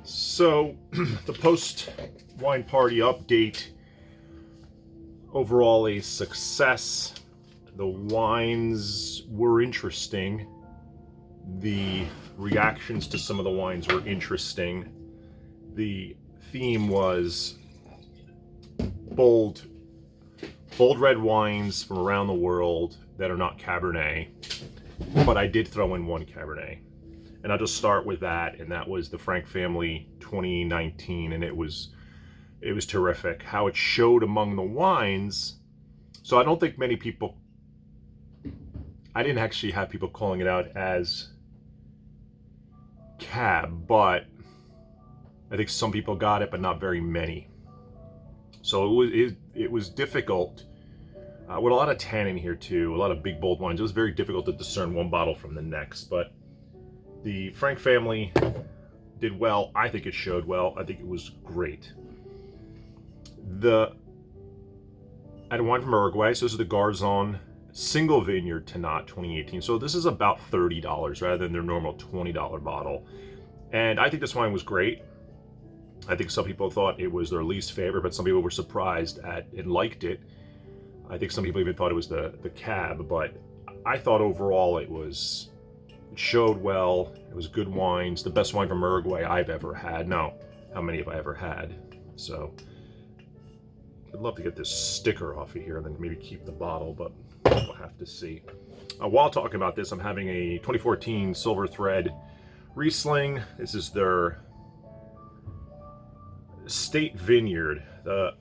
So, the post wine party update, overall a success. The wines were interesting. The reactions to some of the wines were interesting. The theme was bold red wines from around the world that are not Cabernet, but I did throw in one Cabernet. And I'll just start with that, and that was the Frank Family 2019, and it was terrific how it showed among the wines. So I don't think many people, I didn't actually have people calling it out as Cab, but I think some people got it, but not very many. So it was difficult. With a lot of tannin here too, a lot of big bold wines. It was very difficult to discern one bottle from the next, but the Frank Family did well. I think it showed well. I think it was great. I had a wine from Uruguay. So this is the Garzon Single Vineyard Tannat 2018. So this is about $30 rather than their normal $20 bottle. And I think this wine was great. I think some people thought it was their least favorite, but some people were surprised at and liked it. I think some people even thought it was the Cab, but I thought overall it showed well. It was good wines, the best wine from Uruguay I've ever had. Now, how many have I ever had? So I'd love to get this sticker off of here and then maybe keep the bottle, but we'll have to see. While talking about this, I'm having a 2014 Silver Thread Riesling. This is their State Vineyard. The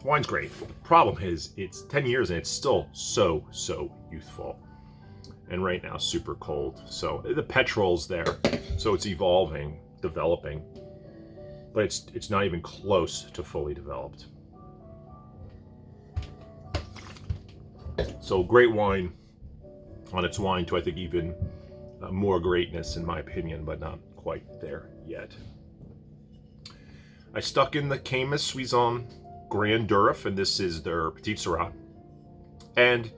wine's great. The problem is it's 10 years and it's still so youthful. And right now super cold. So the petrol's there. So it's evolving, developing. But it's not even close to fully developed. So great wine on its wine to, I think, even more greatness in my opinion, but not quite there yet. I stuck in the Caymus Suizon Grand Durif, and this is their Petit Syrah. And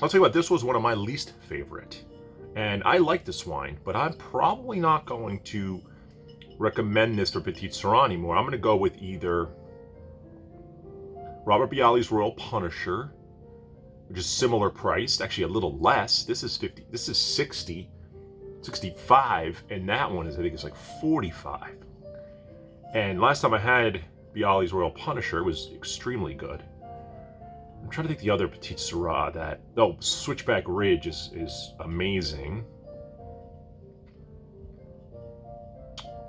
I'll tell you what, this was one of my least favorite. And I like this wine, but I'm probably not going to recommend this for Petit Syrah anymore. I'm going to go with either Robert Bialy's Royal Punisher, which is similar priced, actually a little less. This is 50, this is 60, 65, and that one is, I think it's like 45. And last time I had Bialy's Royal Punisher, it was extremely good. I'm trying to think the other Petit Syrah Switchback Ridge is amazing.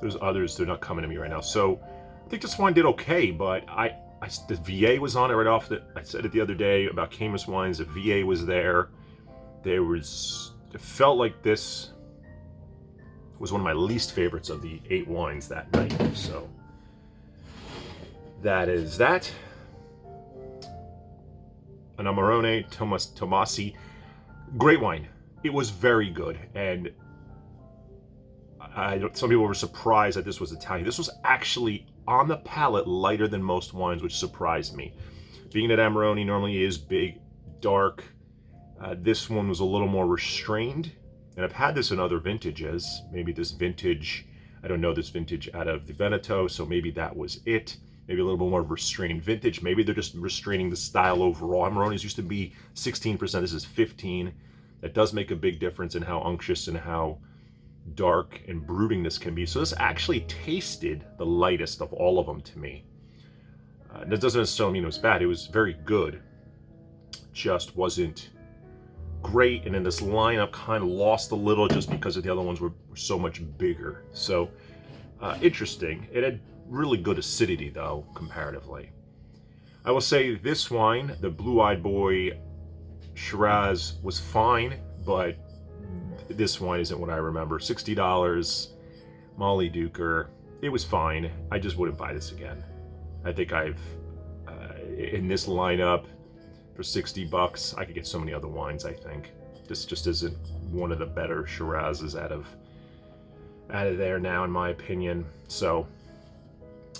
There's others, they're not coming to me right now. So I think this wine did okay, but the VA was on it right off. I said it the other day about Caymus wines. The VA was there. It felt like this was one of my least favorites of the 8 wines that night. So that is that. An Amarone Tomasi, great wine. It was very good, and some people were surprised that this was Italian. This was actually on the palate lighter than most wines, which surprised me. Being that Amarone normally is big, dark, this one was a little more restrained. And I've had this in other vintages. Maybe this vintage, I don't know this vintage out of the Veneto, so maybe that was it. Maybe a little bit more restrained vintage. Maybe they're just restraining the style overall. Amarones used to be 16%, this is 15%. That does make a big difference in how unctuous and how dark and brooding this can be. So this actually tasted the lightest of all of them to me. That doesn't necessarily mean it was bad. It was very good. Just wasn't great, and then this lineup kind of lost a little just because of the other ones were so much bigger. So interesting. It had really good acidity though, comparatively. I will say this wine, the Blue Eyed Boy Shiraz, was fine, but this wine isn't what I remember. $60, Molly Duker. It was fine. I just wouldn't buy this again. I think in this lineup, for $60, I could get so many other wines, I think. This just isn't one of the better Shirazes out of there now, in my opinion. So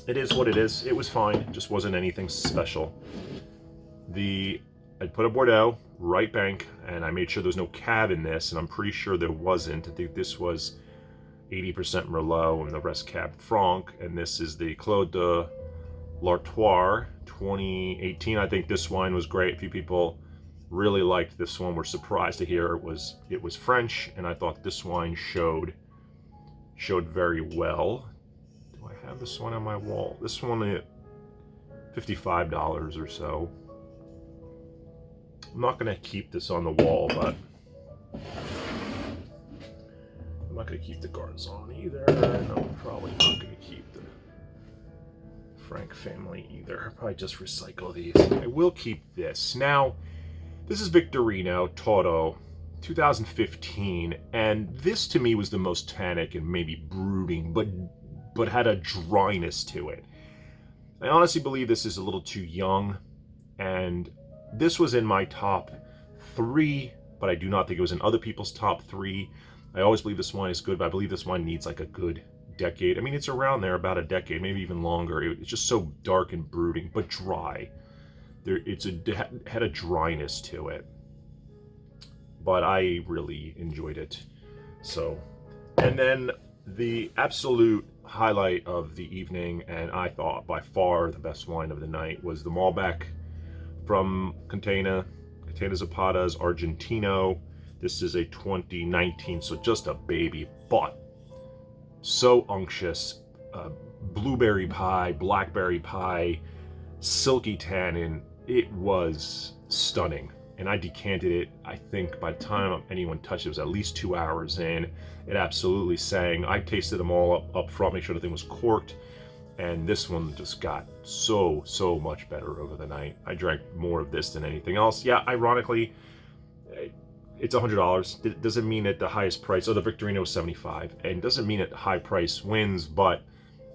it is what it is. It was fine. It just wasn't anything special. I put a Bordeaux, right bank, and I made sure there was no cab in this, and I'm pretty sure there wasn't. I think this was 80% Merlot and the rest Cab Franc. And this is the Clos de l'Artois 2018. I think this wine was great. A few people really liked this one. Were surprised to hear it was French, and I thought this wine showed very well. Do I have this one on my wall? This one at $55 or so. I'm not going to keep this on the wall, but I'm not going to keep the Garzon either. And I'm probably not going to keep the Frank family either. I'll probably just recycle these. I will keep this. Now, this is Victorino Toro 2015, and this to me was the most tannic and maybe brooding, but had a dryness to it. I honestly believe this is a little too young, and this was in my top 3, but I do not think it was in other people's top 3. I always believe this wine is good, but I believe this wine needs like a good decade. I mean, it's around there, about a decade, maybe even longer. It's just so dark and brooding, but dry. It had a dryness to it, but I really enjoyed it. So, and then the absolute highlight of the evening, and I thought by far the best wine of the night, was the Malbec from Catena Zapata's Argentino. This is a 2019, so just a baby, but so unctuous. Blueberry pie, blackberry pie, silky tannin. It was stunning, and I decanted it. I think by the time anyone touched it, it was at least 2 hours in. It absolutely sang. I tasted them all up front, make sure the thing was corked, and this one just got so much better over the night. I drank more of this than anything else. Yeah, ironically, it's $100. It doesn't mean at the highest price. Oh, the Victorino was $75, and doesn't mean at high price wins, but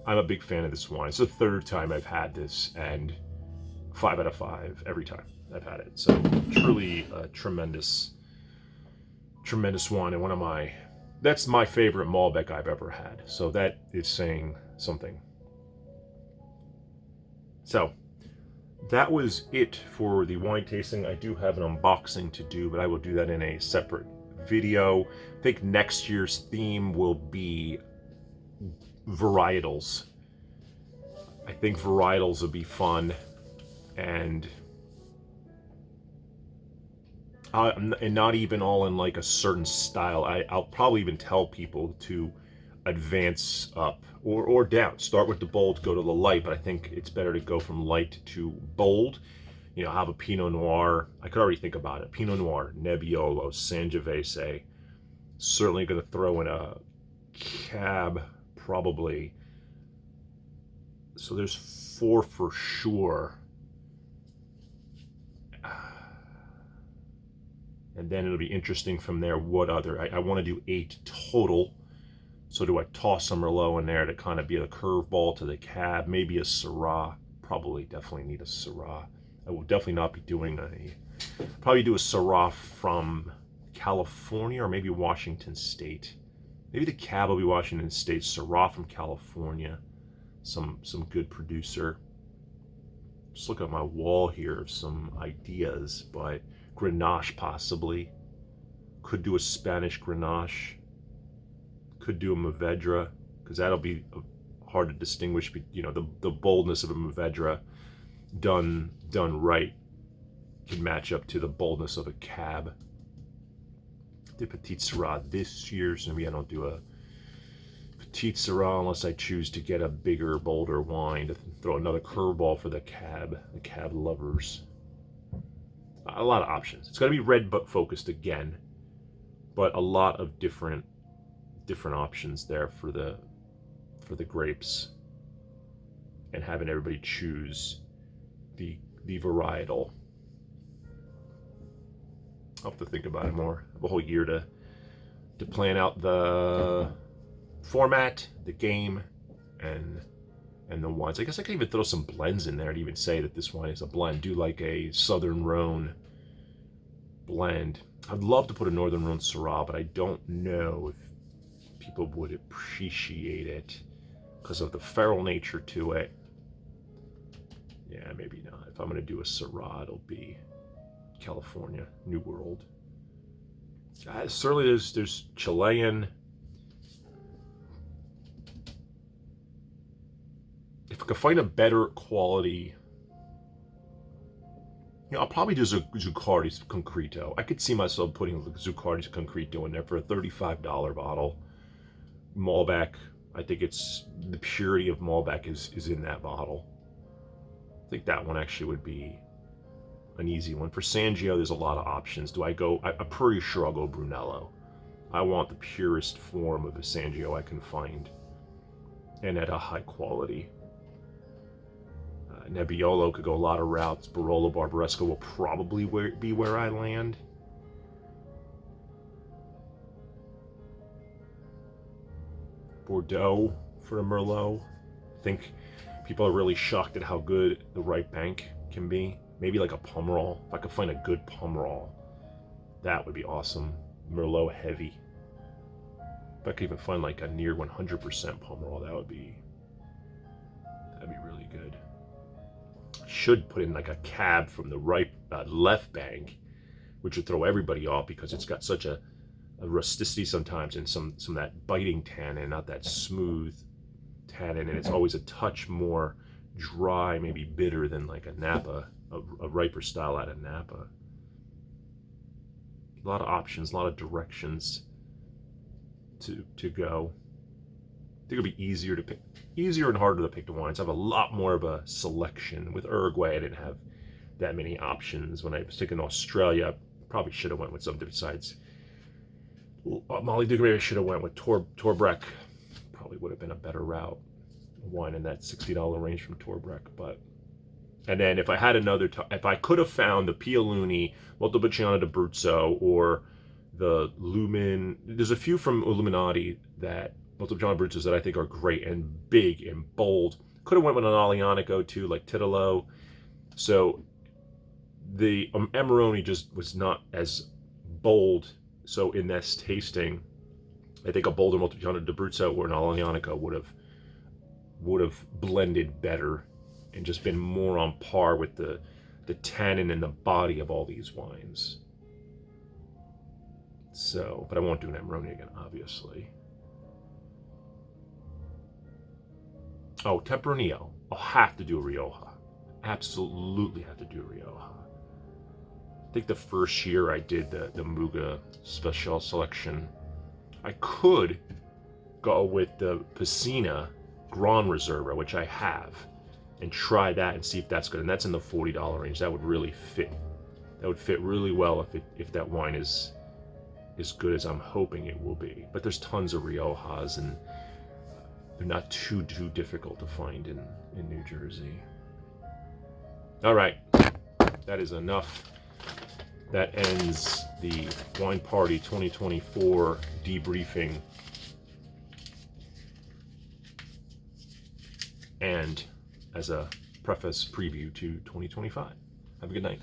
I'm a big fan of this wine. It's the 3rd time I've had this, and 5 out of 5 every time I've had it. So truly a tremendous wine, and that's my favorite Malbec I've ever had. So that is saying something. So that was it for the wine tasting. I do have an unboxing to do, but I will do that in a separate video. I think next year's theme will be varietals. I think varietals will be fun, and not even all in like a certain style. I'll probably even tell people to advance up or down. Start with the bold, go to the light, but I think it's better to go from light to bold. You know, have a Pinot Noir. I could already think about it. Pinot Noir, Nebbiolo, Sangiovese. Certainly going to throw in a Cab, probably. So there's 4 for sure. And then it'll be interesting from there what other. I want to do 8 total. So do I toss some Merlot in there to kind of be a curveball to the Cab? Maybe a Syrah. Probably definitely need a Syrah. I will definitely not be doing probably do a Syrah from California or maybe Washington State. Maybe the Cab will be Washington State. Syrah from California. Some good producer. Just look at my wall here of some ideas, but Grenache possibly. Could do a Spanish Grenache. Could do a Mourvedre, because that'll be hard to distinguish. You know, the boldness of a Mourvedre done right can match up to the boldness of a Cab. The Petite Syrah this year, so maybe I don't do a Petite Syrah unless I choose to get a bigger, bolder wine to throw another curveball for the Cab lovers. A lot of options. It's going to be red but focused again, but a lot of different options there for the grapes, and having everybody choose the varietal. I'll have to think about it more. I have a whole year to plan out the format, the game, and the wines. I guess I could even throw some blends in there and even say that this wine is a blend. Do like a Southern Rhone blend. I'd love to put a Northern Rhone Syrah, but I don't know if people would appreciate it because of the feral nature to it. Yeah, maybe not. If I'm going to do a Syrah, it'll be California, New World. Certainly there's Chilean, if I could find a better quality, I'll probably do Zuccardi's Concreto. I could see myself putting Zuccardi's Concreto in there for a $35 bottle. Malbec, I think it's the purity of Malbec is in that bottle. I think that one actually would be an easy one. For Sangio, there's a lot of options. I'm pretty sure I'll go Brunello. I want the purest form of a Sangio I can find, and at a high quality. Nebbiolo could go a lot of routes. Barolo Barbaresco will probably be where I land. Bordeaux for a Merlot. I think people are really shocked at how good the right bank can be. Maybe like a Pomerol. If I could find a good Pomerol, that would be awesome. Merlot heavy. If I could even find like a near 100% Pomerol, that'd be really good. Should put in like a cab from the left bank, which would throw everybody off because it's got such a rusticity sometimes and some of that biting tannin, not that smooth tannin, and it's always a touch more dry, maybe bitter than like a Napa, a riper style out of Napa. A lot of options, a lot of directions to go. I think it'll be easier and harder to pick the wines. I have a lot more of a selection. With Uruguay, I didn't have that many options. When I was taking Australia, I probably should have went with something besides Molly Duke. Maybe I should have went with Torbreck. Probably would have been a better route. Wine in that $60 range from Torbreck. And then if I had if I could have found the Pialuni, Montepulciano d'Abruzzo, or the Lumen, there's a few from Illuminati that Montepulciano d'Abruzzo that I think are great and big and bold. Could have went with an Aglianico too, like Titolo. So the Amarone just was not as bold. So in this tasting, I think a bolder Montepulciano d'Abruzzo or an Aglianico would have blended better and just been more on par with the tannin and the body of all these wines. So, but I won't do an Amarone again, obviously. Oh, Tempranillo. I'll have to do a Rioja. Absolutely have to do a Rioja. I think the first year I did the Muga Special Selection, I could go with the Piscina Gran Reserva, which I have, and try that and see if that's good. And that's in the $40 range. That would really fit. That would fit really well if that wine is as good as I'm hoping it will be. But there's tons of Riojas, and they're not too difficult to find in New Jersey. All right, that is enough. That ends the Wine Party 2024 debriefing. And as a preface preview to 2025. Have a good night.